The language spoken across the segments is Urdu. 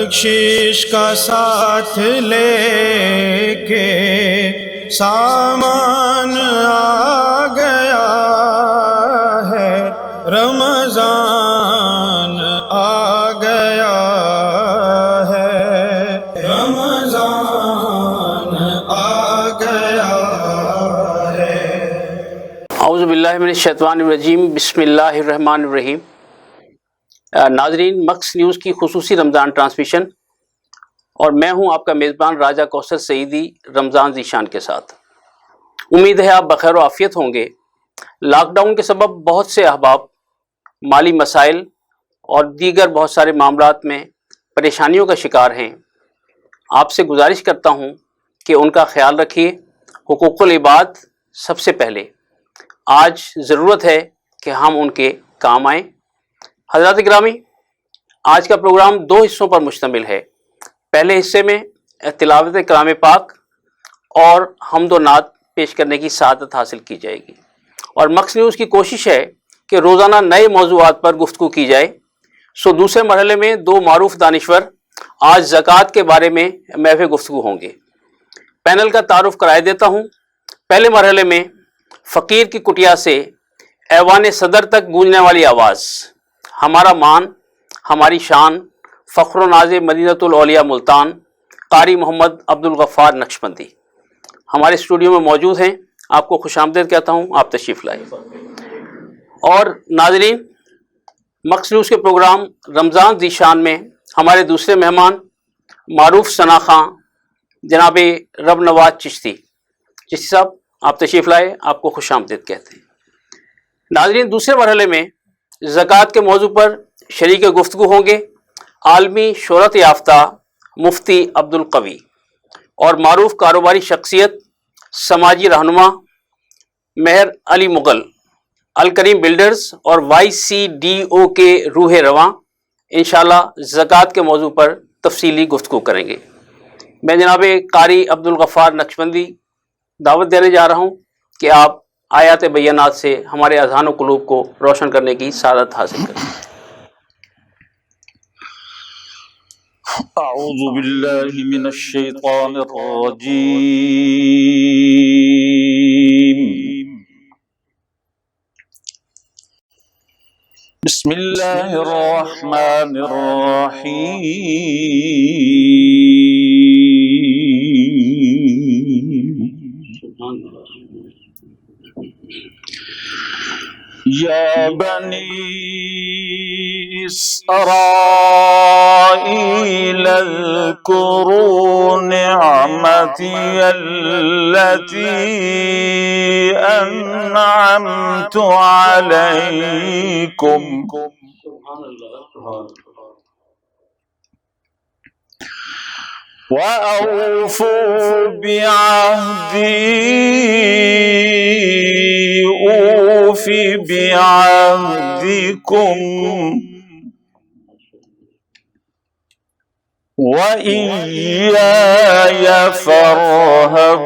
بخشش کا ساتھ لے کے سامان آ گیا ہے، رمضان آ گیا ہے، رمضان آ گیا ہے۔ اعوذ باللہ من الشیطان الرجیم، بسم اللہ الرحمن الرحیم۔ ناظرین، مکس نیوز کی خصوصی رمضان ٹرانسمیشن اور میں ہوں آپ کا میزبان راجہ کوثر سعیدی رمضان ذیشان کے ساتھ۔ امید ہے آپ بخیر و عافیت ہوں گے۔ لاک ڈاؤن کے سبب بہت سے احباب مالی مسائل اور دیگر بہت سارے معاملات میں پریشانیوں کا شکار ہیں۔ آپ سے گزارش کرتا ہوں کہ ان کا خیال رکھیے۔ حقوق العباد سب سے پہلے۔ آج ضرورت ہے کہ ہم ان کے کام آئیں۔ حضرات گرامی، آج کا پروگرام 2 حصوں پر مشتمل ہے۔ پہلے حصے میں تلاوت کلام پاک اور حمد و نعت پیش کرنے کی سعادت حاصل کی جائے گی، اور مکس نیوز کی کوشش ہے کہ روزانہ نئے موضوعات پر گفتگو کی جائے۔ دوسرے مرحلے میں 2 معروف دانشور آج زکوٰۃ کے بارے میں محو گفتگو ہوں گے۔ پینل کا تعارف کرائے دیتا ہوں۔ پہلے مرحلے میں فقیر کی کٹیا سے ایوان صدر تک گونجنے والی آواز، ہمارا مان، ہماری شان، فخر و ناز مدینۃ الاولیاء ملتان، قاری محمد عبدالغفار نقشبندی ہمارے اسٹوڈیو میں موجود ہیں۔ آپ کو خوش آمدید کہتا ہوں، آپ تشریف لائیں۔ اور ناظرین، مکس نیوز کے پروگرام رمضان ذیشان میں ہمارے دوسرے مہمان معروف ثنا خاں جناب رب نواز چشتی صاحب، آپ تشریف لائے، آپ کو خوش آمدید کہتے ہیں۔ ناظرین، دوسرے مرحلے میں زکوٰۃ کے موضوع پر شریک گفتگو ہوں گے عالمی شہرت یافتہ مفتی عبدالقوی اور معروف کاروباری شخصیت، سماجی رہنما مہر علی مغل، الکریم بلڈرز اور YCDO کے روح رواں انشاءاللہ زکوٰۃ کے موضوع پر تفصیلی گفتگو کریں گے۔ میں جناب قاری عبدالغفار نقشبندی دعوت دینے جا رہا ہوں کہ آپ آیات بینات سے ہمارے اذہان و قلوب کو روشن کرنے کی سعادت حاصل کریں۔ اعوذ باللہ من الشیطان الرجیم، بسم اللہ الرحمن الرحیم۔ یا بنی اسرائیل اذکروا نعمتی التي انعمت علیکم وَأَوْفُوا بِعَهْدِي أُوفِ بِعَهْدِكُمْ وَإِيَّايَ فَارْهَبُونِ۔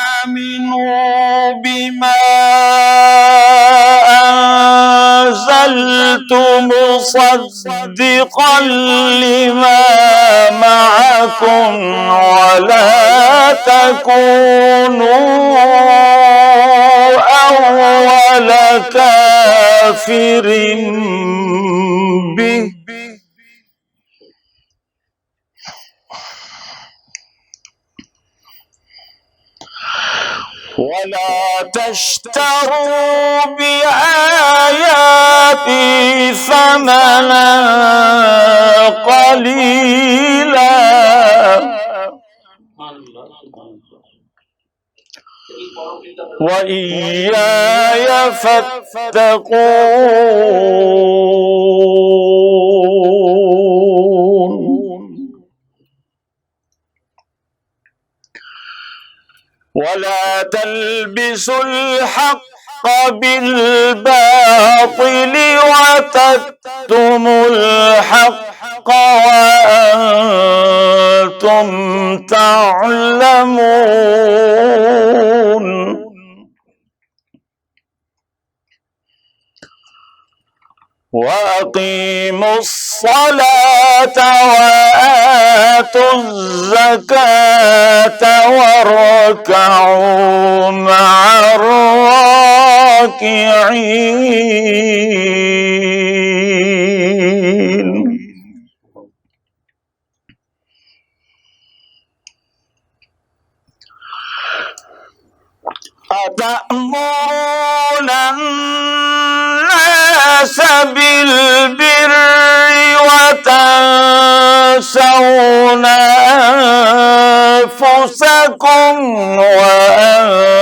وَآمِنُوا بِمَا أَنزَلْتُ مُصَدِّقًا لِمَا مَعَكُمْ وَلَا تَكُونُوا أَوَّلَ كَافِرٍ بِهِ وَلَا تَشْتَرُوا بِآيَاتِي ثَمَنًا قَلِيلًا وَإِيَّايَ فَاتَّقُونِ۔ وَلَا تَلْبِسُوا الْحَقَّ بِالْبَاطِلِ وَتَكْتُمُوا الْحَقَّ وأنتم تعلمون وأقيموا الصلاة وآتوا الزكاة واركعوا مع الراكعين. أتأمرون الناس بالبر وتنسون أنفسكم وأنتم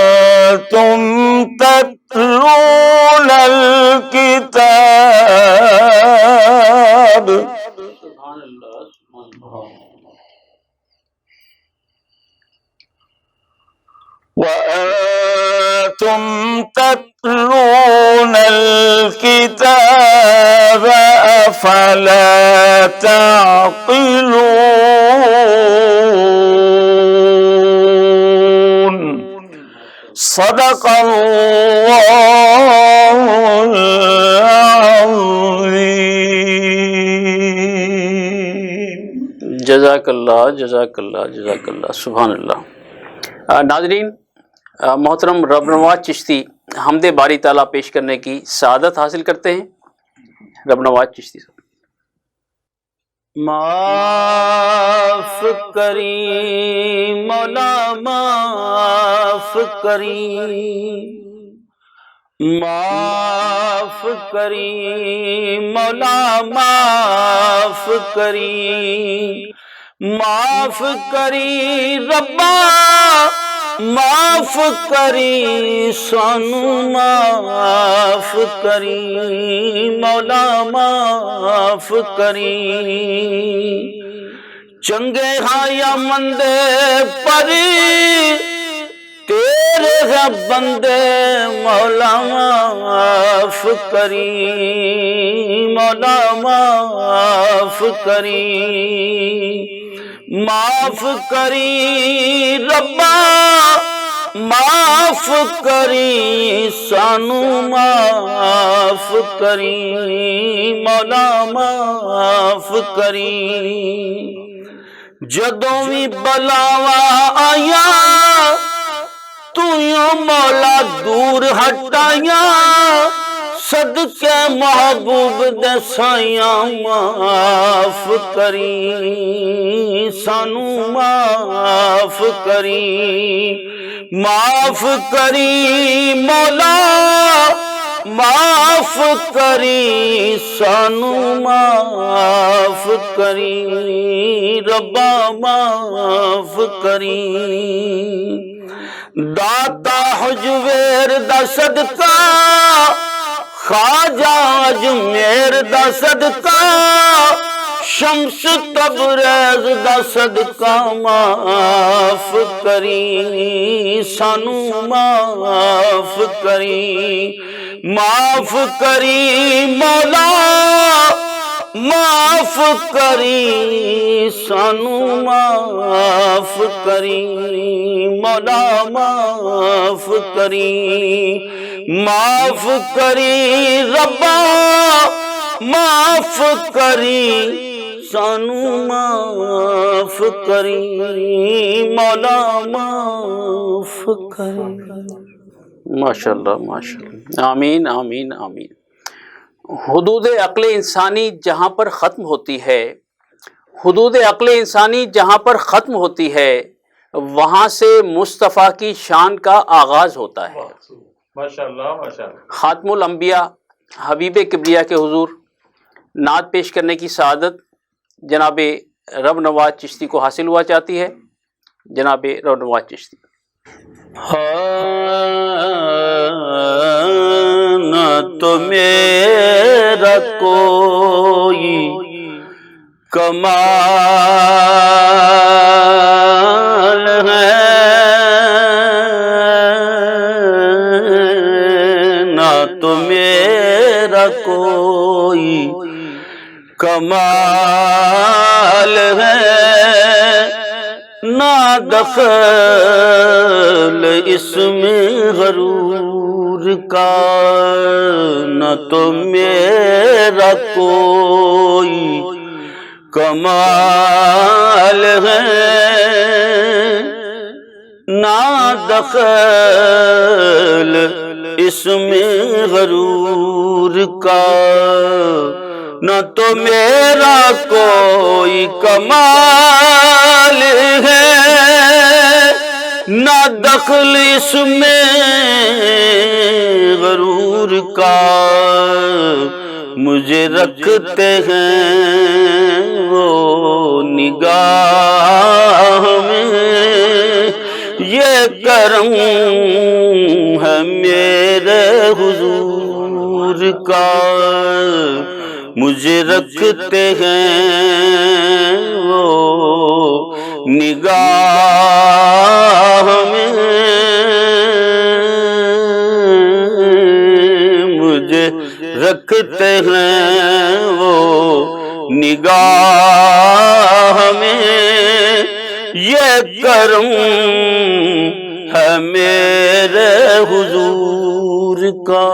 تتلون الكتاب. وأنتم تتلون الكتاب أفلا تعقلون. صدق الله العظيم. جزاک اللہ جزاک اللہ جزاک اللہ، سبحان اللہ۔ ناظرین، محترم رب نواز چشتی حمد باری تعالیٰ پیش کرنے کی سعادت حاصل کرتے ہیں۔ رب نواز چشتی صاحب۔ معاف کریں مولا معاف کریں، معاف کریں مولا معاف کریں، معاف کریں ربا معاف کری سانو معاف کری مولا معاف کری، چنگے ہاں یا مندے پری تیرے ہے بندے مولا معاف کری مولا معاف کری، معاف کری ربا معاف کری سانو معاف کری مولا معاف کری، جدوں بھی بلاوا آیا تو یوں مولا دور ہٹایا، صدقے محبوب دے سایاں معاف کری سانو معاف کری، معاف کری مولا معاف کری سانو معاف کری ربا معاف کری، داتا حجویر دا صدقہ خواجہ اجمیر دا صدقہ شمس تبریز دا صدقہ معاف کری سانو معاف کری، معاف کری مولا معاف کری سانو معاف کری مولا معاف کری، معاف کری ربا معاف کری سانو معاف کری مولا معاف کری۔ ماشاءاللہ ماشاءاللہ، آمین آمین آمین۔ حدود عقل انسانی جہاں پر ختم ہوتی ہے، حدود عقل انسانی جہاں پر ختم ہوتی ہے وہاں سے مصطفیٰ کی شان کا آغاز ہوتا ہے۔ ماشاءاللہ ماشاءاللہ۔ خاتم الانبیاء حبیب کبریا کے حضور نعت پیش کرنے کی سعادت جناب رب نواز چشتی کو حاصل ہوا چاہتی ہے۔ جناب رب نواز چشتی۔ نہ تو میرا کوئی کمال ہے، نہ تو میرا کوئی کمال دخل اس میں غرور کا، نہ تو میرا کوئی کمال ہے، نہ دخل اس میں غرور کا، نہ تو میرا کوئی کمال ہے، نہ دخل اس میں غرور کا، مجھے رکھتے ہیں وہ نگاہ میں، یہ کرم ہے میرے حضور کا، مجھے رکھتے ہیں وہ نگاہ میں، مجھے رکھتے ہیں وہ نگاہ میں، یہ کرم ہے میرے حضور کا،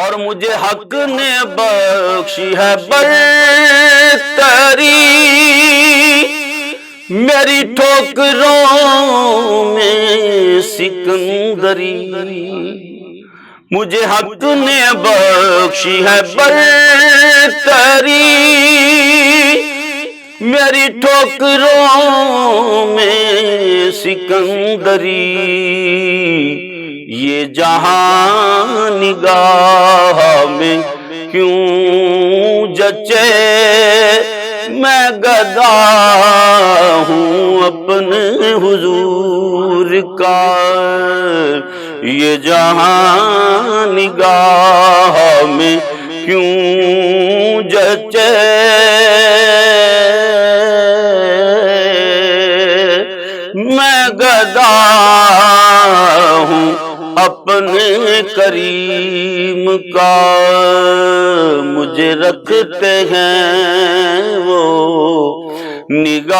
اور مجھے حق نے بخشی ہے برتری، میری ٹھوکروں میں سکندری، مجھے حق نے بخشی ہے برتری، میری ٹھوکروں میں سکندری، یہ جہاں نگاہ میں کیوں جچے، میں گدا ہوں اپنے حضور کا، یہ جہاں نگاہ میں کیوں جچے، میں گدا ہوں اپنے کریم کا، مجھے رکھتے ہیں وہ نگاہ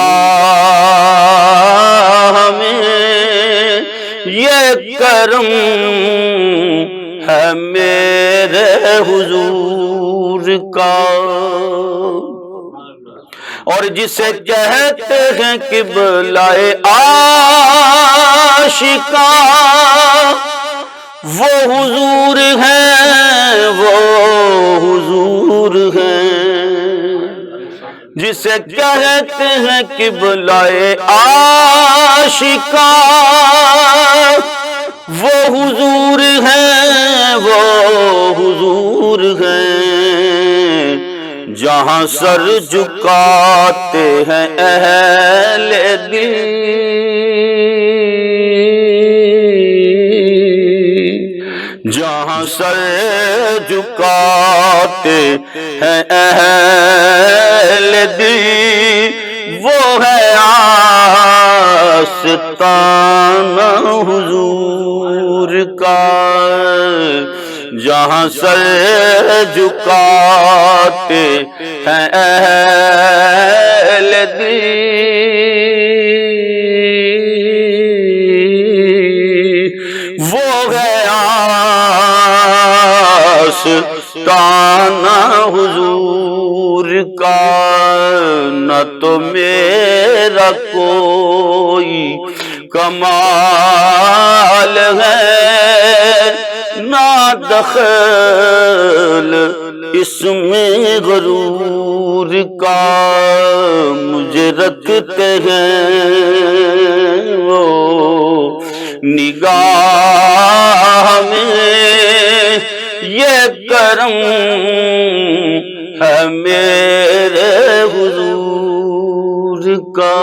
میں، یہ کرم ہے میرے حضور کا، اور جسے کہتے ہیں قبلۂ عاشقاں، وہ حضور ہیں، وہ حضور ہیں، جسے کہتے ہیں قبلۂ عاشقاں، وہ حضور ہیں، وہ حضور ہیں، جہاں سر جھکاتے ہیں اہل دل، جہاں سر جھکاتے ہیں اہل دل، وہ ہے آستانہ حضور کا، جہاں سر جھکاتے ہیں اہل دل، وہ ہے آستانہ حضور کا، نہ تو میرا کوئی کمال ہے، نہ دخل اس میں غرور کا، مجھے رکھتے ہیں وہ نگاہ میں، یہ کرم ہے میرے حضور کا۔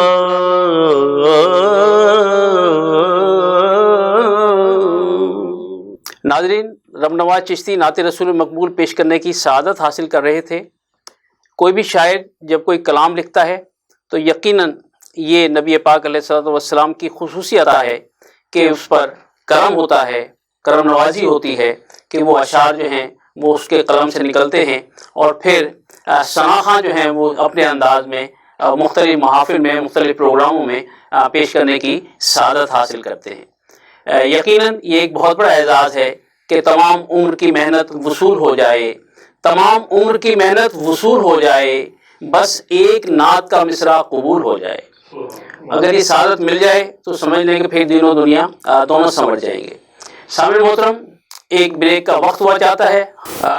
ناظرین، رب نواز چشتی نعت رسول مقبول پیش کرنے کی سعادت حاصل کر رہے تھے۔ کوئی بھی شاعر جب کوئی کلام لکھتا ہے تو یقیناً یہ نبی پاک علیہ الصلوۃ والسلام کی خصوصی عطا ہے کہ اس پر کرم ہوتا ہے، کرم نوازی ہوتی ہے کہ وہ اشعار جو ہیں وہ اس کے قلم سے نکلتے ہیں اور پھر ثناء خواں جو ہیں وہ اپنے انداز میں مختلف محافل میں مختلف پروگراموں میں پیش کرنے کی سعادت حاصل کرتے ہیں۔ یقیناً یہ ایک بہت بڑا اعزاز ہے کہ تمام عمر کی محنت وصول ہو جائے، تمام عمر کی محنت وصول ہو جائے، بس ایک نعت کا مصرع قبول ہو جائے۔ اگر یہ سعادت مل جائے تو سمجھ لیں کہ پھر دین و دنیا دونوں سنور جائیں گے۔ سامعین محترم، ایک بریک کا وقت ہوا چاہتا ہے۔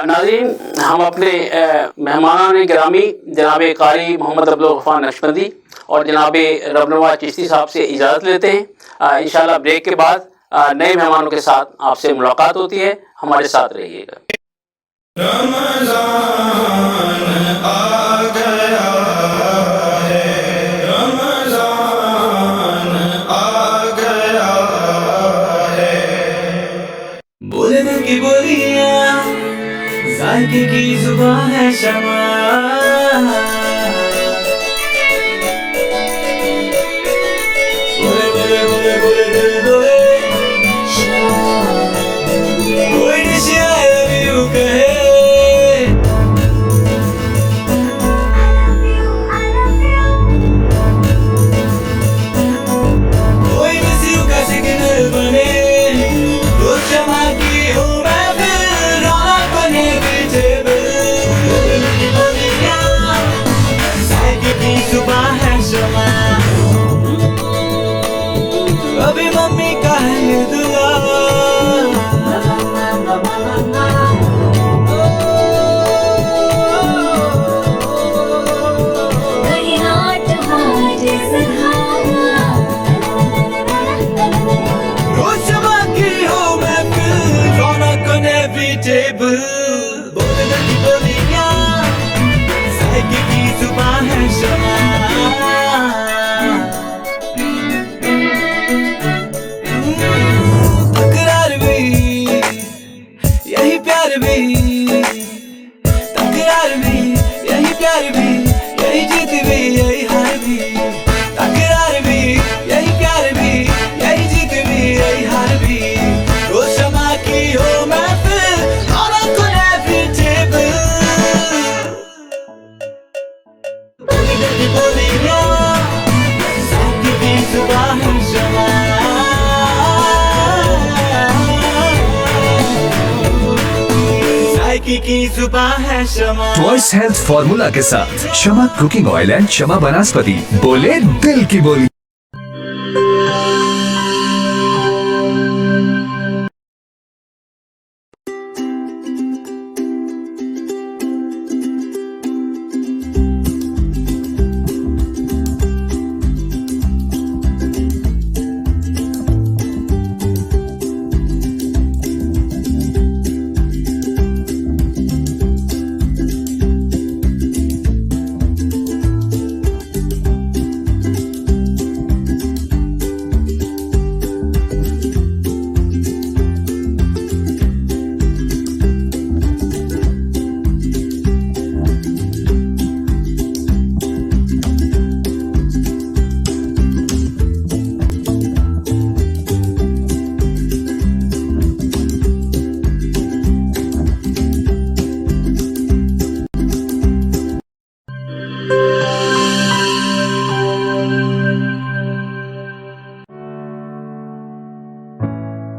ناظرین، ہم اپنے مہمانان گرامی جناب قاری محمد عبدالغفار نقشبندی اور جناب ربنواز چشتی صاحب سے اجازت لیتے ہیں۔ انشاءاللہ بریک کے بعد نئے مہمانوں کے ساتھ آپ سے ملاقات ہوتی ہے، ہمارے ساتھ رہیے گا۔ رمضان آ گیا ہے، رمضان آ گیا ہے۔ بولنے کی بولیاں ذائقے کی زبان ہے شمع، بولے بولے بولے بولے دل بولے کوئی نشی I love you کہے، کوئی نسیوں کا سگنل بنے، روز جمع کی ہوں میں پھر رونق بنے پیچھے بولیاں ذائقے کی زبان ہے شمع، ابھی ممی کا ہے یہ دعا، روز جمع کی ہوں میں پھر رونق بنے پیچھے بولنے کی بولیاں ذائقے کی زبان ہے شمع، تکرار بھی یہی پیار بھی، تکرار بھی یہی پیار بھی، یہی جیت بھی یہی ہار بھی، تکرار بھی یہی پیار بھی، یہی جیت بھی یہی ہار بھی، روز شمع کی ہو محفل رونق کنے پیچھے بولنے کی بولیاں ذائقے کی زبان ہے شمع، ذائقے کی زبان ہے شمع۔ وائس ہیلتھ فارمولا کے ساتھ شمع کوکنگ آئل اینڈ شمع بناسپتی، بولے دل کی بولی۔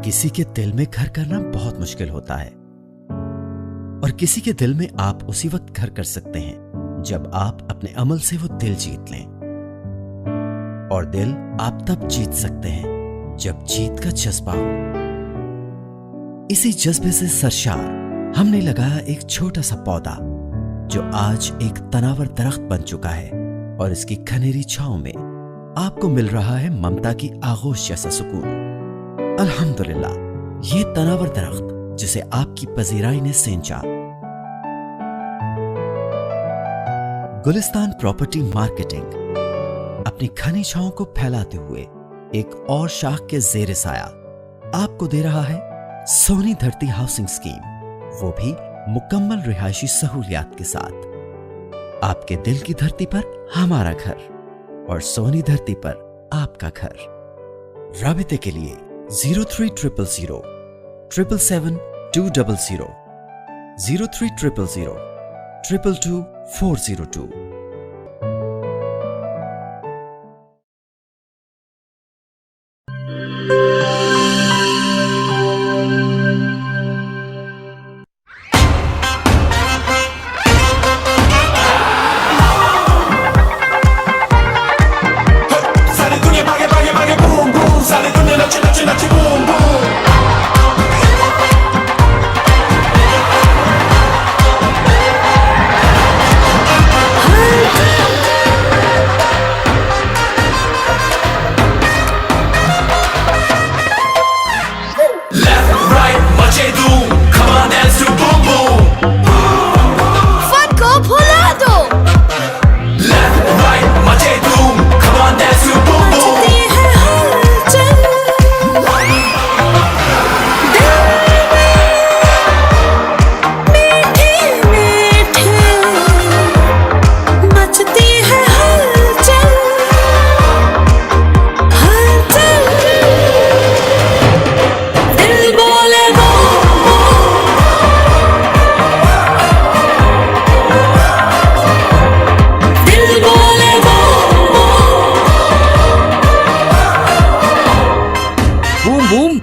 کسی کے دل میں گھر کرنا بہت مشکل ہوتا ہے، اور کسی کے دل میں آپ اسی وقت گھر کر سکتے ہیں جب آپ اپنے عمل سے وہ دل جیت لیں، اور دل آپ تب جیت سکتے ہیں جب جیت کا جذبہ ہو۔ اسی جذبے سے سرشار ہم نے لگایا ایک چھوٹا سا پودا جو آج ایک تناور درخت بن چکا ہے، اور اس کی گھنیری چھاؤں میں آپ کو مل رہا ہے ممتا کی آغوش جیسا سکون۔ الحمدللہ، یہ تناور درخت جسے آپ کی پذیرائی نے سینچا۔ گلستان پراپرٹی مارکیٹنگ اپنی گھنی چھاؤں کو پھیلاتے ہوئے ایک اور شاخ کے زیر سایہ آپ کو دے رہا ہے سونی دھرتی ہاؤسنگ اسکیم، وہ بھی مکمل رہائشی سہولیات کے ساتھ۔ آپ کے دل کی دھرتی پر ہمارا گھر، اور سونی دھرتی پر آپ کا گھر۔ رابطے کے لیے 03000 777 200 03000 222 402۔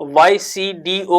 YCDO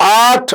8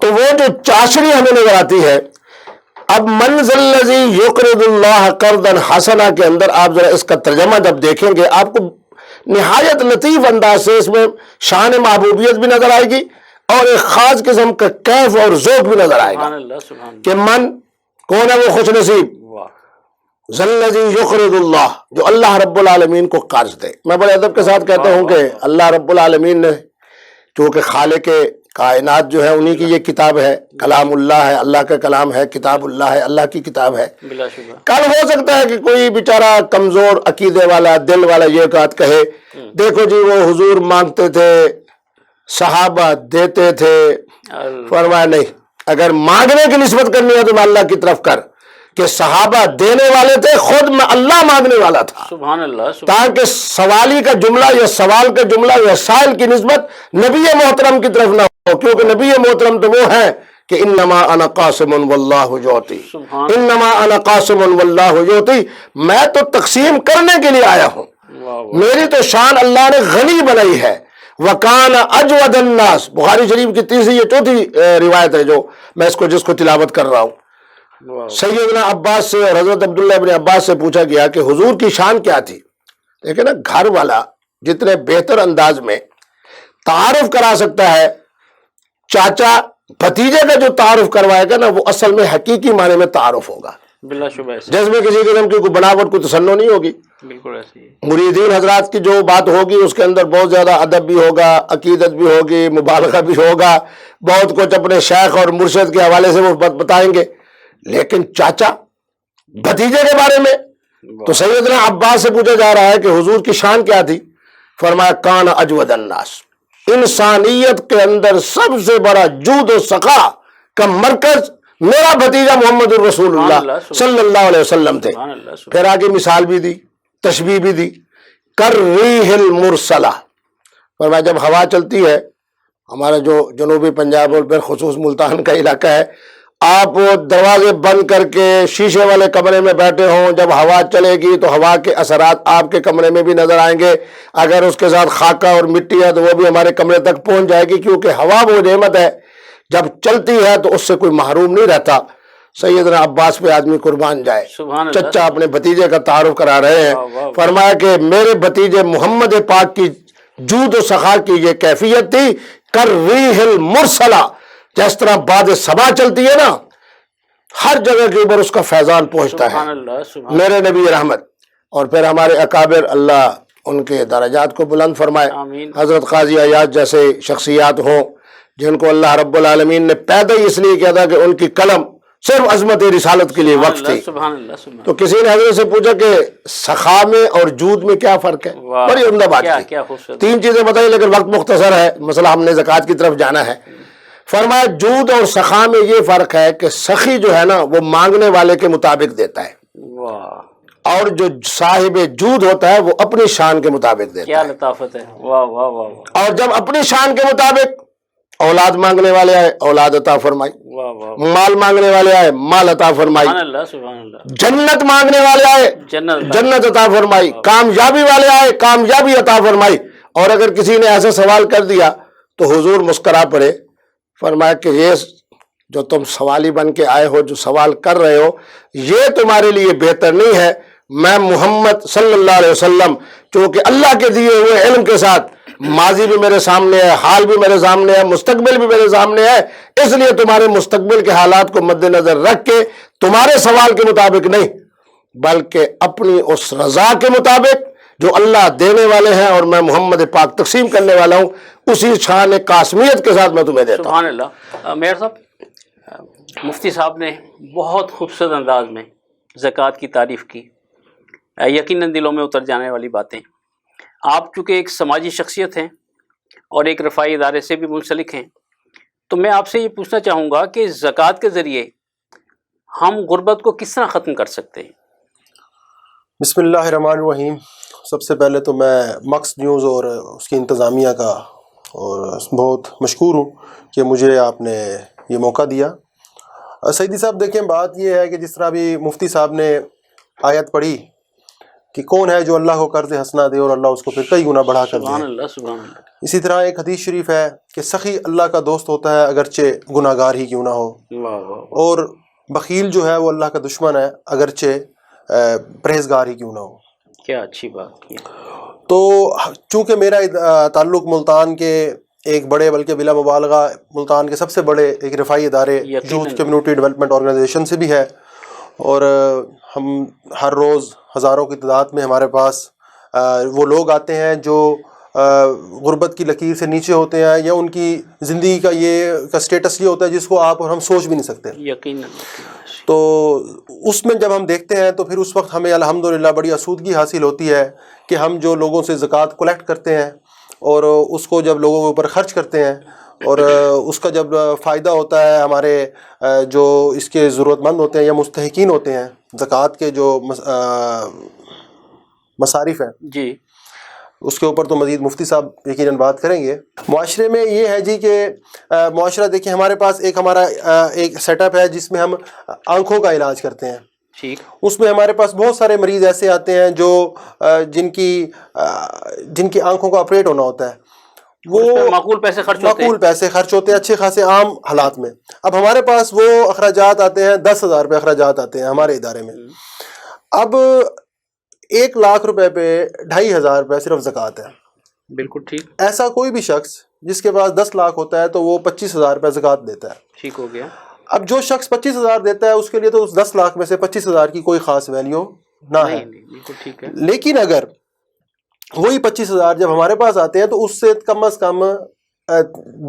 تو وہ جو چاشنی ہمیں نظر آتی ہے، اب من ذا الذی یقرض اللہ قرضا حسنا کے اندر آپ ذرا اس کا ترجمہ جب دیکھیں گے آپ کو نہایت لطیف انداز سے اس میں شان محبوبیت بھی نظر آئے گی اور ایک خاص قسم کا کیف اور ذوق بھی نظر آئے گا کہ من کون ہے وہ خوش نصیب، ذا الذی یقرض اللہ، جو اللہ رب العالمین کو قرض دے۔ میں بڑے ادب کے ساتھ کہتا ہوں کہ اللہ رب العالمین نے چونکہ خالق کائنات جو ہے انہی کی یہ کتاب ہے، کلام اللہ ہے، اللہ کا کلام ہے، کتاب اللہ ہے، اللہ کی کتاب ہے۔ کل ہو سکتا ہے کہ کوئی بیچارہ کمزور عقیدے والا دل والا یہ بات کہے دیکھو جی وہ حضور مانگتے تھے، صحابہ دیتے تھے، فرمایا نہیں، اگر مانگنے کی نسبت کرنی ہے تو میں اللہ کی طرف کر کہ صحابہ دینے والے تھے، خود میں اللہ مانگنے والا تھا، سبحان اللہ، تاکہ سوالی کا جملہ یا سوال کا جملہ یا سائل کی نسبت نبی محترم کی طرف نہ ہو، کیونکہ نبی محترم تو وہ ہیں کہ انما انا قاسم واللہ یعطی، انما انا قاسم واللہ یعطی، میں تو تقسیم کرنے کے لیے آیا ہوں، میری تو شان اللہ نے غنی بنائی ہے۔ وکان اجود الناس، بخاری شریف کی تیسری یا چوتھی روایت ہے جو میں جس کو تلاوت کر رہا ہوں۔ سیدنا عباس سے اور حضرت عبداللہ ابن عباس سے پوچھا گیا کہ حضور کی شان کیا تھی؟ لیکن نا گھر والا جتنے بہتر انداز میں تعارف کرا سکتا ہے، چاچا بھتیجے کا جو تعارف کروائے گا نا وہ اصل میں حقیقی معنی میں تعارف ہوگا، بلا شبہ جس میں کسی قسم کی کوئی بناوٹ کوئی تسنع نہیں ہوگی۔ بالکل ایسے ہی مریدین حضرات کی جو بات ہوگی اس کے اندر بہت زیادہ ادب بھی ہوگا، عقیدت بھی ہوگی، مبالغہ بھی ہوگا، بہت کچھ اپنے شیخ اور مرشد کے حوالے سے وہ بتائیں گے، لیکن چاچا بھتیجے کے بارے میں تو سیدنا عباس سے پوچھا جا رہا ہے کہ حضور کی شان کیا تھی؟ فرمایا کان اجود الناس، انسانیت کے اندر سب سے بڑا جود و سخا کا مرکز میرا بھتیجا محمد الرسول اللہ صلی اللہ علیہ وسلم تھے۔ پھر آگے مثال بھی دی، تشبیہ بھی دی، کالریح المرسلہ، فرمایا جب ہوا چلتی ہے، ہمارا جو جنوبی پنجاب اور بالخصوص ملتان کا علاقہ ہے، آپ دروازے بند کر کے شیشے والے کمرے میں بیٹھے ہوں، جب ہوا چلے گی تو ہوا کے اثرات آپ کے کمرے میں بھی نظر آئیں گے، اگر اس کے ساتھ خاکہ اور مٹی ہے تو وہ بھی ہمارے کمرے تک پہنچ جائے گی، کیونکہ ہوا وہ نعمت ہے جب چلتی ہے تو اس سے کوئی محروم نہیں رہتا۔ سیدنا عباس پہ آدمی قربان جائے، چچا اپنے بھتیجے کا تعارف کرا رہے ہیں، فرمایا کہ میرے بھتیجے محمد پاک کی جود و سخا کی یہ کیفیت تھی، کالریح المرسلہ، جس طرح باد صبا چلتی ہے نا، ہر جگہ کے اوپر اس کا فیضان پہنچتا ہے، میرے نبی رحمت۔ اور پھر ہمارے اکابر اللہ ان کے درجات کو بلند فرمائے، حضرت قاضی عیاض جیسے شخصیات ہوں جن کو اللہ رب العالمین نے پیدا ہی اس لیے کیا تھا کہ ان کی قلم صرف عظمت رسالت کے لیے وقف تھی۔ تو کسی نے حضرت سے پوچھا کہ سخا میں اور جود میں کیا فرق ہے؟ بڑی عمدہ بات کی، تین چیزیں بتائی لیکن وقت مختصر ہے، مسئلہ ہم نے زکوٰۃ کی طرف جانا ہے۔ فرمایا جود اور سخا میں یہ فرق ہے کہ سخی جو ہے نا وہ مانگنے والے کے مطابق دیتا ہے، اور جو صاحب جود ہوتا ہے وہ اپنی شان کے مطابق دیتا ہے۔ کیا لطافت ہے، واہ واہ واہ۔ اور جب اپنی شان کے مطابق اولاد مانگنے والے آئے اولاد عطا فرمائی، مال مانگنے والے آئے مال عطا فرمائی، جنت مانگنے والے آئے جنت عطا فرمائی، کامیابی والے آئے کامیابی عطا فرمائی۔ اور اگر کسی نے ایسا سوال کر دیا تو حضور مسکرا پڑے، فرمایا کہ یہ جو تم سوالی بن کے آئے ہو، جو سوال کر رہے ہو، یہ تمہارے لیے بہتر نہیں ہے، میں محمد صلی اللہ علیہ وسلم چونکہ اللہ کے دیے ہوئے علم کے ساتھ ماضی بھی میرے سامنے ہے، حال بھی میرے سامنے ہے، مستقبل بھی میرے سامنے ہے، اس لیے تمہارے مستقبل کے حالات کو مد نظر رکھ کے تمہارے سوال کے مطابق نہیں بلکہ اپنی اس رضا کے مطابق جو اللہ دینے والے ہیں اور میں محمد پاک تقسیم کرنے والا ہوں، اسی شان قاسمیت کے ساتھ میں تمہیں دیتا ہوں۔ سبحان اللہ۔ میئر صاحب، مفتی صاحب نے بہت خوبصورت انداز میں زکوٰۃ کی تعریف کی، یقیناً دلوں میں اتر جانے والی باتیں۔ آپ چونکہ ایک سماجی شخصیت ہیں اور ایک رفاعی ادارے سے بھی منسلک ہیں، تو میں آپ سے یہ پوچھنا چاہوں گا کہ زکوٰۃ کے ذریعے ہم غربت کو کس طرح ختم کر سکتے ہیں؟ بسم اللہ الرحمن الرحیم۔ سب سے پہلے تو میں مکس نیوز اور اس کی انتظامیہ کا اور بہت مشکور ہوں کہ مجھے آپ نے یہ موقع دیا۔ سیدی صاحب دیکھیں، بات یہ ہے کہ جس طرح بھی مفتی صاحب نے آیت پڑھی کہ کون ہے جو اللہ کو قرض حسنہ دے اور اللہ اس کو پھر کئی گنا بڑھا کر سبحان دے. اللہ سبحان اللہ. اسی طرح ایک حدیث شریف ہے کہ سخی اللہ کا دوست ہوتا ہے اگرچہ گناہ گار ہی کیوں نہ ہو، واہ واہ. اور بخیل جو ہے وہ اللہ کا دشمن ہے اگرچہ پرہیزگار ہی کیوں نہ ہو. کیا اچھی بات کی. تو چونکہ میرا تعلق ملتان کے ایک بڑے بلکہ بلا مبالغہ ملتان کے سب سے بڑے ایک رفاعی ادارے یوتھ کمیونٹی ڈیولپمنٹ آرگنائزیشن سے بھی ہے، اور ہم ہر روز ہزاروں کی تعداد میں ہمارے پاس وہ لوگ آتے ہیں جو غربت کی لکیر سے نیچے ہوتے ہیں، یا ان کی زندگی کا اسٹیٹس یہ ہوتا ہے جس کو آپ اور ہم سوچ بھی نہیں سکتے. یقیناً. تو اس میں جب ہم دیکھتے ہیں تو پھر اس وقت ہمیں الحمدللہ بڑی آسودگی حاصل ہوتی ہے کہ ہم جو لوگوں سے زکوٰۃ کلیکٹ کرتے ہیں اور اس کو جب لوگوں کے اوپر خرچ کرتے ہیں، اور اس کا جب فائدہ ہوتا ہے ہمارے جو اس کے ضرورت مند ہوتے ہیں یا مستحقین ہوتے ہیں، زکوٰۃ کے جو مصارف ہیں جی، اس کے اوپر تو مزید مفتی صاحب یقیناً بات کریں گے. معاشرے میں یہ ہے جی کہ معاشرہ دیکھیں ہمارے پاس ہمارا ایک سیٹ اپ ہے جس میں ہم آنکھوں کا علاج کرتے ہیں. ٹھیک. اس میں ہمارے پاس بہت سارے مریض ایسے آتے ہیں جو جن کی آنکھوں کا آپریٹ ہونا ہوتا ہے، وہ معقول پیسے خرچ ہوتے ہیں اچھے خاصے عام حالات میں. اب ہمارے پاس وہ اخراجات آتے ہیں 10,000 روپے اخراجات آتے ہیں ہمارے ادارے میں. اب 1,00,000 روپے پہ 2,500 روپے صرف زکوٰۃ ہے. بالکل ٹھیک. ایسا کوئی بھی شخص جس کے پاس 10 لاکھ ہوتا ہے تو وہ 25,000 روپے زکوٰۃ دیتا ہے. ٹھیک ہو گیا. اب جو شخص 25,000 دیتا ہے اس کے لیے تو اس 10 لاکھ میں سے 25,000 کی کوئی خاص ویلیو نہ ہے. بالکل ٹھیک ہے. لیکن اگر وہی 25,000 جب ہمارے پاس آتے ہیں تو اس سے کم از کم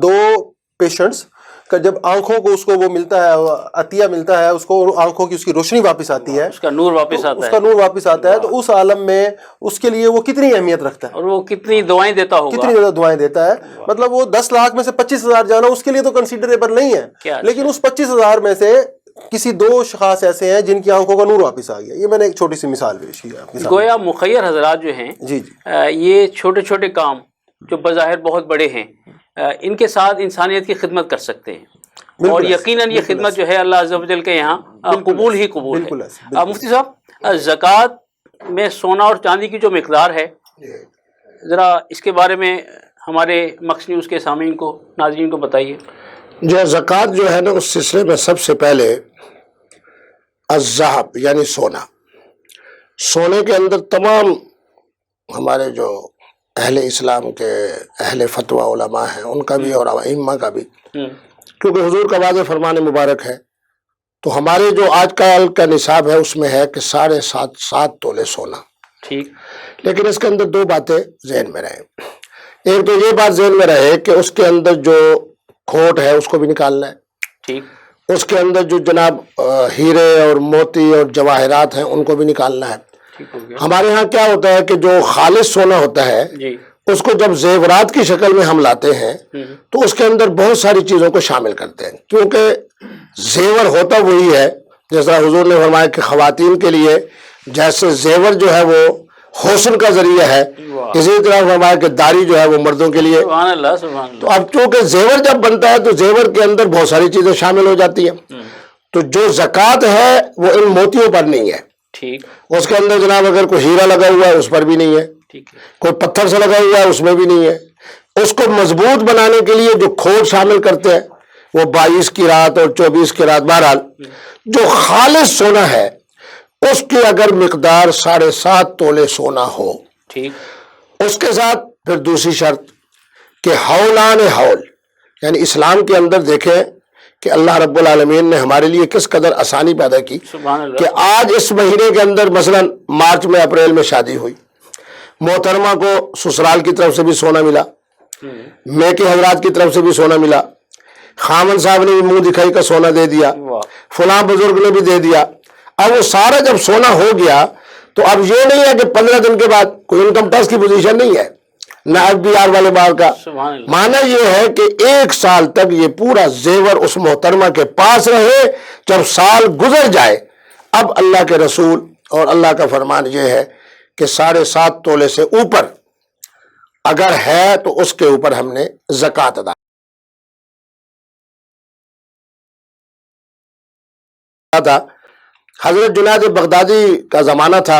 2 پیشنٹس کا جب آنکھوں کو اس کو وہ ملتا ہے، عطیہ ملتا ہے، اس کو آنکھوں کی اس کی روشنی واپس آتی ہے، اس کا نور واپس آتا ہے، تو اس عالم میں اس کے لیے وہ کتنی اہمیت رکھتا ہے اور وہ کتنی دعائیں دیتا ہوگا، کتنی زیادہ دعائیں دیتا ہے. مطلب وہ 10 لاکھ میں سے 25,000 جانا اس کے لیے تو کنسیڈریبل نہیں ہے، لیکن اس 25,000 میں سے کسی 2 اشخاص ایسے ہیں جن کی آنکھوں کا نور واپس آ گیا. یہ میں نے ایک چھوٹی سی مثال پیش کی آپ کے سامنے. گویا مخیر حضرات جو ہیں جی یہ چھوٹے چھوٹے کام جو بظاہر بہت بڑے ہیں ان کے ساتھ انسانیت کی خدمت کر سکتے ہیں، اور یقیناً یہ خدمت جو ہے اللہ عز و جل کے یہاں قبول ہی قبول ہے. مفتی صاحب، زکوٰۃ میں سونا اور چاندی کی جو مقدار ہے ذرا اس کے بارے میں ہمارے مکس نیوز کے سامعین کو، ناظرین کو بتائیے. جو زکوٰۃ جو ہے نا اس سلسلے میں سب سے پہلے الذہب یعنی سونے کے اندر تمام ہمارے جو اہل اسلام کے اہل فتویٰ علماء ہیں ان کا بھی اور ائمہ کا بھی، کیونکہ حضور کا واضح فرمان مبارک ہے، تو ہمارے جو آج کل کا نصاب ہے اس میں ہے کہ 7.5 تولے سونا. ٹھیک. لیکن اس کے اندر 2 باتیں ذہن میں رہیں. ایک تو یہ بات ذہن میں رہے کہ اس کے اندر جو کھوٹ ہے اس کو بھی نکالنا ہے. ٹھیک. اس کے اندر جو جناب ہیرے اور موتی اور جواہرات ہیں ان کو بھی نکالنا ہے. ہمارے ہاں کیا ہوتا ہے کہ جو خالص سونا ہوتا ہے اس کو جب زیورات کی شکل میں ہم لاتے ہیں تو اس کے اندر بہت ساری چیزوں کو شامل کرتے ہیں، کیونکہ زیور ہوتا وہی ہے جس طرح حضور نے فرمایا کہ خواتین کے لیے جیسے زیور جو ہے وہ حسن کا ذریعہ ہے، اسی طرح فرمایا کہ داڑھی جو ہے وہ مردوں کے لیے. سبحان اللہ سبحان اللہ. تو اب چونکہ زیور جب بنتا ہے تو زیور کے اندر بہت ساری چیزیں شامل ہو جاتی ہیں، تو جو زکوٰۃ ہے وہ ان موتیوں پر نہیں ہے. ٹھیک. اس کے اندر جناب اگر کوئی ہیرا لگا ہوا ہے اس پر بھی نہیں ہے، کوئی پتھر سے لگا ہوا ہے اس میں بھی نہیں ہے. اس کو مضبوط بنانے کے لیے جو کھوٹ شامل کرتے ہیں وہ 22 کی رات اور 24 کی رات. بہرحال جو خالص سونا ہے اس کی اگر مقدار 7.5 تولے سونا ہو، ٹھیک، اس کے ساتھ پھر دوسری شرط کہ حولان حول، یعنی اسلام کے اندر دیکھیں کہ اللہ رب العالمین نے ہمارے لیے کس قدر آسانی پیدا کی کہ آج اس مہینے کے اندر مثلا مارچ میں اپریل میں شادی ہوئی، محترمہ کو سسرال کی طرف سے بھی سونا ملا، میکے حضرات کی طرف سے بھی سونا ملا، خامن صاحب نے بھی منہ دکھائی کا سونا دے دیا، فلاں بزرگ نے بھی دے دیا. اب وہ سارا جب سونا ہو گیا تو اب یہ نہیں ہے کہ 15 دن کے بعد کوئی انکم ٹیکس کی پوزیشن نہیں ہے نہ FBR والے بار کا. معنی یہ ہے کہ 1 سال تک یہ پورا زیور اس محترمہ کے پاس رہے. جب سال گزر جائے اب اللہ کے رسول اور اللہ کا فرمان یہ ہے کہ 7.5 تولے سے اوپر اگر ہے تو اس کے اوپر ہم نے زکوٰۃ ادا تھا. حضرت جنید بغدادی کا زمانہ تھا،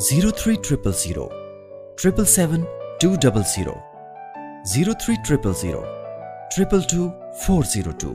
03000 777 200 03000 222 402।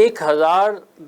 1000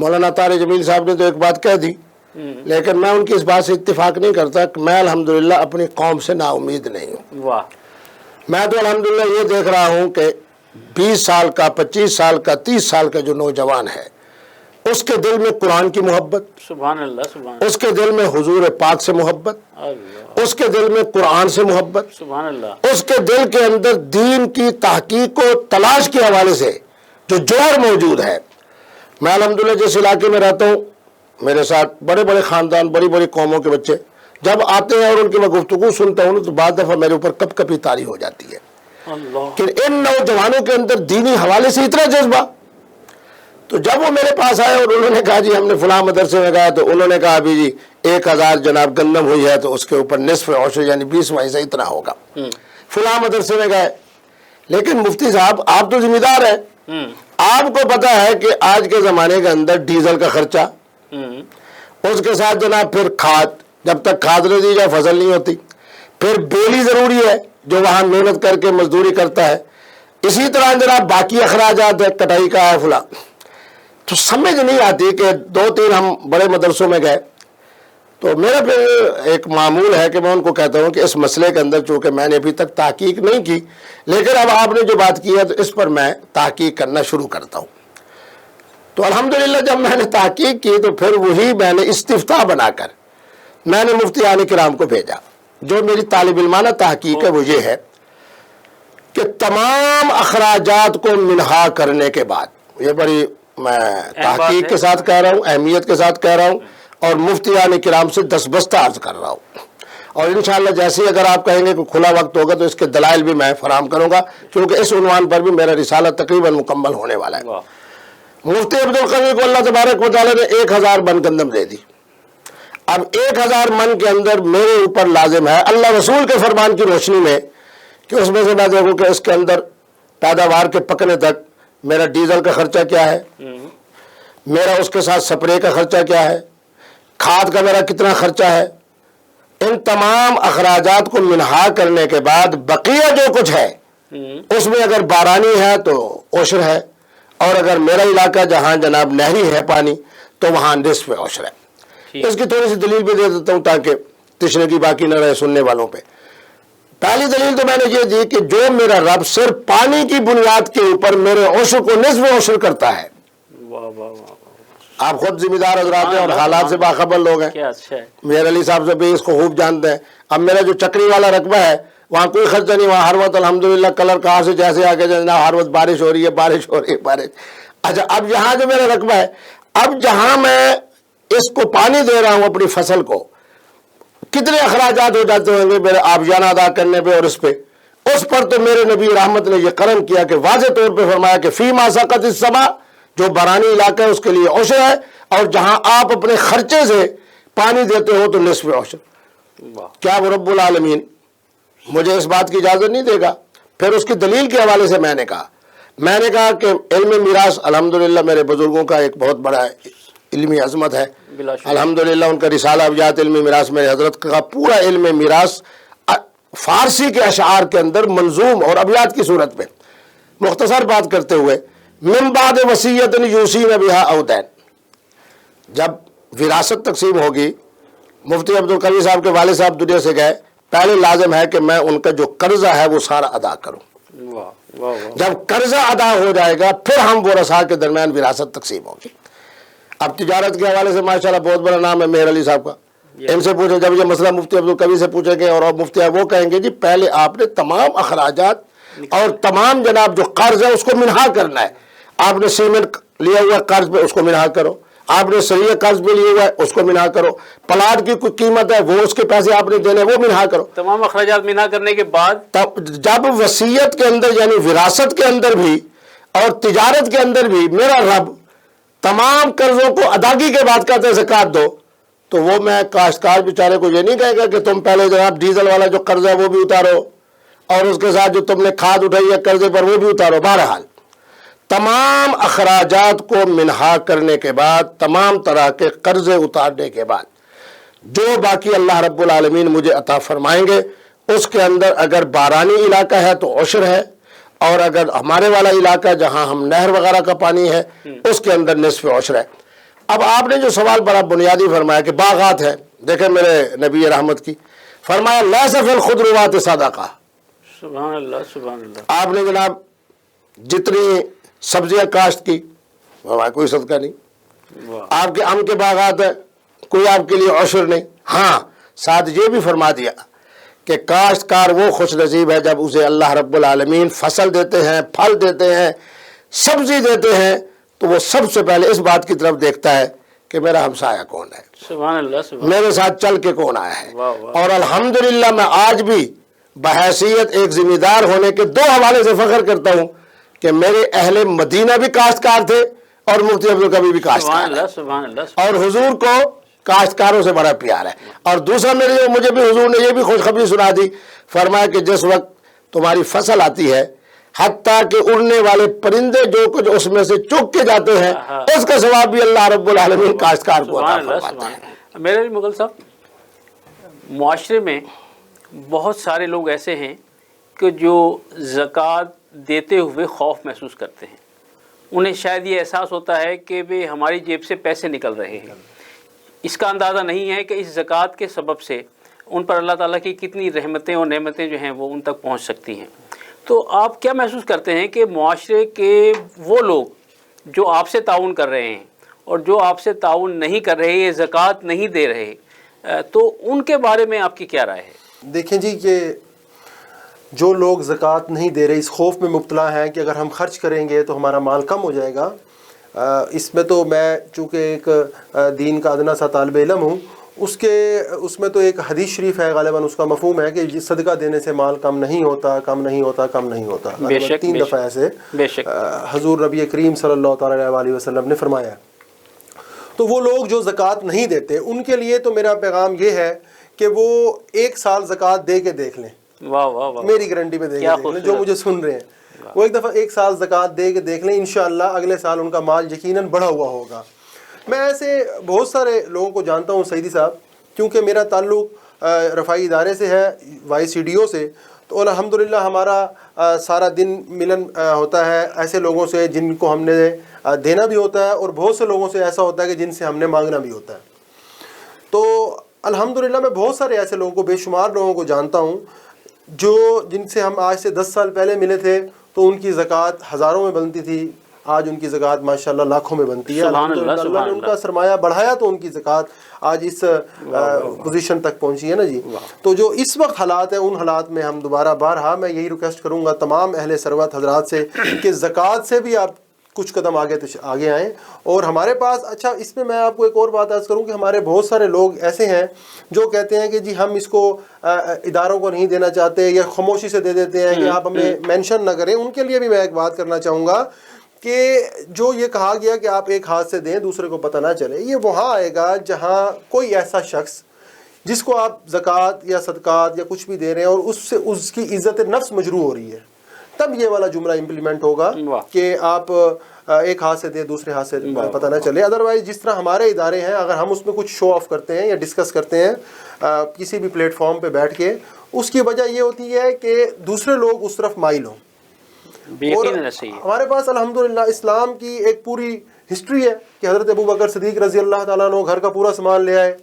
مولانا طارق جمیل صاحب نے تو ایک بات کہہ دی، لیکن میں ان کی اس بات سے اتفاق نہیں کرتا کہ میں الحمدللہ اپنی قوم سے نا امید نہیں ہوں۔ واہ، میں تو الحمدللہ یہ دیکھ رہا ہوں کہ 20 سال کا، 25 سال کا، 30 سال کا جو نوجوان ہے، اس کے دل میں قرآن کی محبت، سبحان اللہ، سبحان اللہ، اس کے دل میں حضور پاک سے محبت، اللہ، اس کے دل میں قرآن سے محبت، سبحان اللہ، اس کے دل کے اندر دین کی تحقیق و تلاش کے حوالے سے جو جوہر موجود ہے۔ میں الحمدللہ جس علاقے میں رہتا ہوں، میرے ساتھ بڑے بڑے خاندان، بڑی بڑی قوموں کے بچے جب آتے ہیں اور ان کی میں گفتگو سنتا ہوں تو بعض دفعہ میرے اوپر کپ کپی طاری ہو جاتی ہے اللہ، کہ ان نوجوانوں کے اندر دینی حوالے سے اتنا جذبہ۔ تو جب وہ میرے پاس آئے اور انہوں نے کہا جی ہم نے فلاں مدرسے میں گیا، تو انہوں نے کہا ابھی جی 1000 جناب گندم ہوئی ہے تو اس کے اوپر نصف عشر یعنی 20واں حصہ اتنا ہوگا، فلاں مدرسے میں گئے۔ لیکن مفتی صاحب آپ تو ذمہ دار ہیں، آپ کو پتا ہے کہ آج کے زمانے کے اندر ڈیزل کا خرچہ، اس کے ساتھ جناب پھر کھاد، جب تک کھاد نہ دی جائے فصل نہیں ہوتی، پھر بیلی ضروری ہے جو وہاں محنت کر کے مزدوری کرتا ہے، اسی طرح جناب باقی اخراجات ہے، کٹائی کا ہے فلاں۔ تو سمجھ نہیں آتی کہ 2-3 ہم بڑے مدرسوں میں گئے تو میرا پھر ایک معمول ہے کہ میں ان کو کہتا ہوں کہ اس مسئلے کے اندر چونکہ میں نے ابھی تک تحقیق نہیں کی، لیکن اب آپ نے جو بات کی ہے تو اس پر میں تحقیق کرنا شروع کرتا ہوں۔ تو الحمدللہ جب میں نے تحقیق کی تو پھر وہی میں نے استفتاء بنا کر میں نے مفتیان کرام کو بھیجا۔ جو میری طالب علمانہ تحقیق ہے وہ یہ ہے کہ تمام اخراجات کو منہا کرنے کے بعد، یہ بڑی میں تحقیق کے ساتھ کہہ رہا ہوں، اہمیت کے ساتھ کہہ رہا ہوں، اور مفتیان کرام سے دستبستہ عرض کر رہا ہوں، اور انشاءاللہ جیسے اگر آپ کہیں گے کہ کھلا وقت ہوگا تو اس کے دلائل بھی میں فراہم کروں گا، کیونکہ اس عنوان پر بھی میرا رسالہ تقریباً مکمل ہونے والا ہے۔ مفتی عبدالقوی کو اللہ تبارک و تعالیٰ نے 1000 من گندم دے دی۔ اب 1000 من کے اندر میرے اوپر لازم ہے اللہ رسول کے فرمان کی روشنی میں کہ اس میں سے میں دیکھوں کہ اس کے اندر پیداوار کے پکنے تک میرا ڈیزل کا خرچہ کیا ہے، میرا اس کے ساتھ سپرے کا خرچہ کیا ہے، کھاد کا میرا کتنا خرچہ ہے۔ ان تمام اخراجات کو منہا کرنے کے بعد بقیہ جو کچھ ہے اس میں اگر بارانی ہے تو عشر ہے، اور اگر میرا علاقہ جہاں جناب نہری ہے پانی تو وہاں نصف عشر ہے۔ اس کی تھوڑی سی دلیل بھی دے دیتا ہوں تاکہ تشنگی باقی نہ رہے سننے والوں پہ۔ پہلی دلیل تو میں نے یہ دی کہ جو میرا رب صرف پانی کی بنیاد کے اوپر میرے عشر کو نصف عشر کرتا ہے۔ آپ خود ذمہ دار حضرات ہیں اور حالات سے باخبر لوگ ہیں، میر علی صاحب سے بھی اس کو خوب جانتے ہیں۔ اب میرا جو چکری والا رقبہ ہے وہاں کوئی خرچہ نہیں، وہاں ہر وقت الحمدللہ کلر کہاں سے جیسے آگے جانا، ہر وقت بارش ہو رہی ہے، بارش ہو رہی ہے، بارش۔ اچھا اب یہاں جو میرا رقبہ ہے، اب جہاں میں اس کو پانی دے رہا ہوں اپنی فصل کو، کتنے اخراجات ہو جاتے ہوں گے میرے آبیانہ ادا کرنے پہ، اور اس پہ اس پر تو میرے نبی رحمت نے یہ قرن کیا کہ واضح طور پہ فرمایا کہ فی ما سقط السماء، جو بارانی علاقہ ہے اس کے لیے عشر ہے، اور جہاں آپ اپنے خرچے سے پانی دیتے ہو تو نصف عشر۔ کیا وہ رب العالمین مجھے اس بات کی اجازت نہیں دے گا؟ پھر اس کی دلیل کے حوالے سے میں نے کہا کہ علم میراث الحمدللہ میرے بزرگوں کا ایک بہت بڑا علمی عظمت ہے، الحمدللہ ان کا رسالہ ابیات علم میراث میرے حضرت کا پورا علم میراث فارسی کے اشعار کے اندر منظوم اور ابیات کی صورت میں۔ مختصر بات کرتے ہوئے، من بعد وصیت یوصین بہا او دین، جب وراثت تقسیم ہوگی، مفتی عبدالقوی صاحب کے والد صاحب دنیا سے گئے، پہلے لازم ہے کہ میں ان کا جو قرضہ ہے وہ سارا ادا کروں۔ جب قرضہ ادا ہو جائے گا پھر ہم ورثاء کے درمیان وراثت تقسیم ہوگی۔ اب تجارت کے حوالے سے ماشاءاللہ بہت بڑا نام ہے میر علی صاحب کا، ان سے پوچھیں، جب یہ مسئلہ مفتی عبدالقوی سے پوچھیں گے اور مفتی وہ کہیں گے جی پہلے آپ نے تمام اخراجات اور تمام جناب جو قرض ہے اس کو منہا کرنا ہے۔ آپ نے سیمنٹ لیا ہوا قرض پہ اس کو منہا کرو، آپ نے سریہ قرض پہ لیا ہوا ہے اس کو منہا کرو، پلاٹ کی کوئی قیمت ہے وہ اس کے پیسے آپ نے دینے وہ منہا کرو۔ تمام اخراجات منہا کرنے کے بعد جب وصیت کے اندر یعنی وراثت کے اندر بھی اور تجارت کے اندر بھی میرا رب تمام قرضوں کو ادائیگی کے بعد کہتے ہیں زکوٰۃ دو، تو وہ میں کاشتکار بیچارے کو یہ نہیں کہے گا کہ تم پہلے جناب ڈیزل والا جو قرض ہے وہ بھی اتارو اور اس کے ساتھ جو تم نے کھاد اٹھائی ہے قرضے پر وہ بھی اتارو۔ بہرحال تمام اخراجات کو منہا کرنے کے بعد، تمام طرح کے قرضے اتارنے کے بعد جو باقی اللہ رب العالمین مجھے عطا فرمائیں گے اس کے اندر اگر بارانی علاقہ ہے تو عشر ہے، اور اگر ہمارے والا علاقہ جہاں ہم نہر وغیرہ کا پانی ہے اس کے اندر نصف عشر ہے۔ اب آپ نے جو سوال بڑا بنیادی فرمایا کہ باغات ہیں، دیکھیں میرے نبی رحمت کی فرمایا لیس فی الخضروات صدقہ. سبحان اللہ سبحان اللہ. آپ نے جناب جتنی سبزیاں کاشت کی فرمایا کوئی صدقہ نہیں. آپ کے ام کے باغات ہیں، کوئی آپ کے لیے عشر نہیں. ہاں ساتھ یہ بھی فرما دیا کہ کاشتکار وہ خوش نصیب ہے جب اسے اللہ رب العالمین فصل دیتے ہیں، پھل دیتے ہیں، سبزی دیتے ہیں، تو وہ سب سے پہلے اس بات کی طرف دیکھتا ہے کہ میرا ہمسایہ کون ہے، سبحان اللہ سبحان میرے ساتھ چل کے کون آیا ہے. واہ واہ. اور الحمدللہ میں آج بھی بحیثیت ایک ذمہ دار ہونے کے دو حوالے سے فخر کرتا ہوں کہ میرے اہل مدینہ بھی کاشتکار تھے اور مفتی عبدالکبیر بھی سبحان کاشتکار اللہ ہے، سبحان اللہ. اور حضور کو کاشتکاروں سے بڑا پیار ہے. اور دوسرا مجھے بھی حضور نے یہ بھی خوشخبری سنا دی، فرمایا کہ جس وقت تمہاری فصل آتی ہے حتیٰ کہ اڑنے والے پرندے جو کچھ اس میں سے چگ کے جاتے ہیں اس کا ثواب بھی اللہ رب العالمین کاشتکار کو عطا فرماتا ہے. میرے مغل صاحب، معاشرے میں بہت سارے لوگ ایسے ہیں کہ جو زکوٰۃ دیتے ہوئے خوف محسوس کرتے ہیں. انہیں شاید یہ احساس ہوتا ہے کہ بھی ہماری جیب سے پیسے نکل رہے ہیں. اس کا اندازہ نہیں ہے کہ اس زکوٰۃ کے سبب سے ان پر اللہ تعالیٰ کی کتنی رحمتیں اور نعمتیں جو ہیں وہ ان تک پہنچ سکتی ہیں. تو آپ کیا محسوس کرتے ہیں کہ معاشرے کے وہ لوگ جو آپ سے تعاون کر رہے ہیں اور جو آپ سے تعاون نہیں کر رہے، یہ زکوٰۃ نہیں دے رہے، تو ان کے بارے میں آپ کی کیا رائے ہے؟ دیکھیں جی کہ جو لوگ زکوٰۃ نہیں دے رہے اس خوف میں مبتلا ہیں کہ اگر ہم خرچ کریں گے تو ہمارا مال کم ہو جائے گا. اس میں تو میں چونکہ ایک دین کا ادنا سا طالب علم ہوں، اس میں تو ایک حدیث شریف ہے، غالباً اس کا مفہوم ہے کہ صدقہ دینے سے مال کم نہیں ہوتا، کم نہیں ہوتا، کم نہیں ہوتا. 3 دفعہ ایسے حضور نبی کریم صلی اللہ تعالیٰ علیہ وسلم نے فرمایا. تو وہ لوگ جو زکوٰۃ نہیں دیتے ان کے لیے تو میرا پیغام یہ ہے کہ وہ 1 سال زکوٰۃ دے کے دیکھ لیں. واہ واہ واہ. میری گارنٹی پہ دے کے دیکھ لیں، جو مجھے سن رہے ہیں وہ ایک دفعہ 1 سال زکوٰۃ دے کے دیکھ لیں، انشاءاللہ اگلے سال ان کا مال یقیناً بڑھا ہوا ہوگا. میں ایسے بہت سارے لوگوں کو جانتا ہوں سیدی صاحب، کیونکہ میرا تعلق رفائی ادارے سے ہے، وائی سی ڈی او سے، تو الحمدللہ ہمارا سارا دن ملن ہوتا ہے ایسے لوگوں سے جن کو ہم نے دینا بھی ہوتا ہے، اور بہت سے لوگوں سے ایسا ہوتا ہے کہ جن سے ہم نے مانگنا بھی ہوتا ہے. تو الحمدللہ میں بہت سارے ایسے لوگوں کو، بے شمار لوگوں کو جانتا ہوں جن سے ہم آج سے 10 سال پہلے ملے تھے تو ان کی زکوٰۃ ہزاروں میں بنتی تھی، آج ان کی زکوٰۃ ماشاءاللہ لاکھوں میں بنتی ہے. الحمدللہ اللہ نے ان کا سرمایہ بڑھایا تو ان کی زکوٰۃ آج اس پوزیشن تک پہنچی ہے نا جی. تو جو اس وقت حالات ہیں ان حالات میں ہم دوبارہ بارہا میں یہی ریکویسٹ کروں گا تمام اہل ثروت حضرات سے کہ زکوٰۃ سے بھی آپ کچھ قدم آگے آئیں. اور ہمارے پاس اچھا اس میں آپ کو ایک اور بات عرض کروں کہ ہمارے بہت سارے لوگ ایسے ہیں جو کہتے ہیں کہ جی ہم اس کو اداروں کو نہیں دینا چاہتے یا خاموشی سے دے دیتے ہیں کہ آپ ہمیں مینشن نہ کریں. ان کے لیے بھی میں ایک بات کرنا چاہوں گا کہ جو یہ کہا گیا کہ آپ ایک ہاتھ سے دیں دوسرے کو پتہ نہ چلے، یہ وہاں آئے گا جہاں کوئی ایسا شخص جس کو آپ زکوٰۃ یا صدقات یا کچھ بھی دے رہے ہیں اور اس سے اس کی عزت نفس مجروح ہو رہی ہے، تب یہ والا جملہ امپلیمنٹ ہوگا کہ آپ ایک ہاتھ سے دیں دوسرے ہاتھ سے پتہ نہ چلے. ادروائز جس طرح ہمارے ادارے ہیں، اگر ہم اس میں کچھ شو آف کرتے ہیں یا ڈسکس کرتے ہیں کسی بھی پلیٹ فارم پہ بیٹھ کے، اس کی وجہ یہ ہوتی ہے کہ دوسرے لوگ اس طرف مائل ہوں. اور ہمارے پاس الحمدللہ اسلام کی ایک پوری ہسٹری ہے کہ حضرت ابوبکر صدیق رضی اللہ تعالیٰ عنہ گھر کا پورا سامان لے آئے،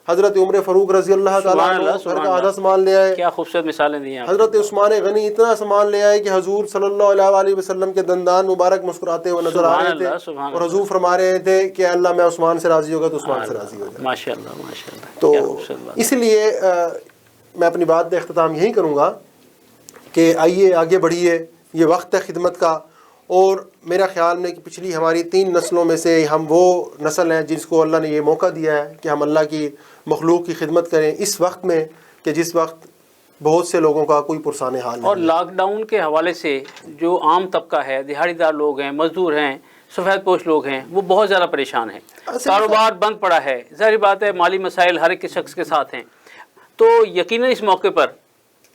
حضرت عمر فاروق رضی اللہ تعالیٰ عنہ گھر کا آدھا سامان لے آئے، کیا خوبصورت مثالیں دی ہیں. حضرت عثمان غنی اتنا سامان لے آئے کہ حضور صلی اللہ علیہ وسلم کے دندان مبارک مسکراتے ہوئے نظر آ رہے تھے، اور حضور فرما رہے تھے کہ اللہ میں عثمان سے راضی ہوگا تو عثمان سے راضی ہو جائے. ماشاءاللہ ماشاءاللہ. تو اس لیے میں اپنی بات کا اختتام یہی کروں گا کہ آئیے آگے بڑھیے، یہ وقت ہے خدمت کا. اور میرا خیال میں کہ پچھلی ہماری 3 نسلوں میں سے ہم وہ نسل ہیں جس کو اللہ نے یہ موقع دیا ہے کہ ہم اللہ کی مخلوق کی خدمت کریں اس وقت میں کہ جس وقت بہت سے لوگوں کا کوئی پرسان حال نہیں. اور لاک ڈاؤن کے حوالے سے جو عام طبقہ ہے، دہاڑی دار لوگ ہیں، مزدور ہیں، سفید پوش لوگ ہیں، وہ بہت زیادہ پریشان ہیں. کاروبار بند پڑا ہے، ظاہر بات ہے مالی مسائل ہر ایک شخص کے ساتھ ہیں. تو یقیناً اس موقع پر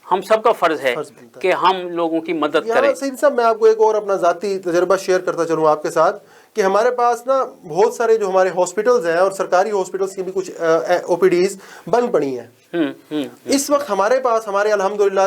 ہم سب کا فرض ہے کہ ہم لوگوں کی مدد کریں. سید صاحب میں آپ کو ایک اور اپنا ذاتی تجربہ شیئر کرتا چلوں آپ کے ساتھ کہ ہمارے پاس نا بہت سارے جو ہمارے ہاسپٹلز ہیں اور سرکاری ہاسپٹلز کی بھی کچھ او پی ڈیز بند پڑی ہیں. اس وقت ہمارے پاس ہمارے الحمدللہ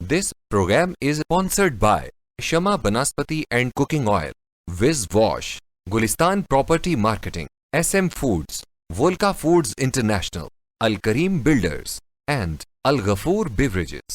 This program is sponsored by Shama Banaspati and Cooking Oil, Wiz Wash, Gulistan Property Marketing, SM Foods, Volca Foods International, Al Kareem Builders, and Al Ghafoor Beverages.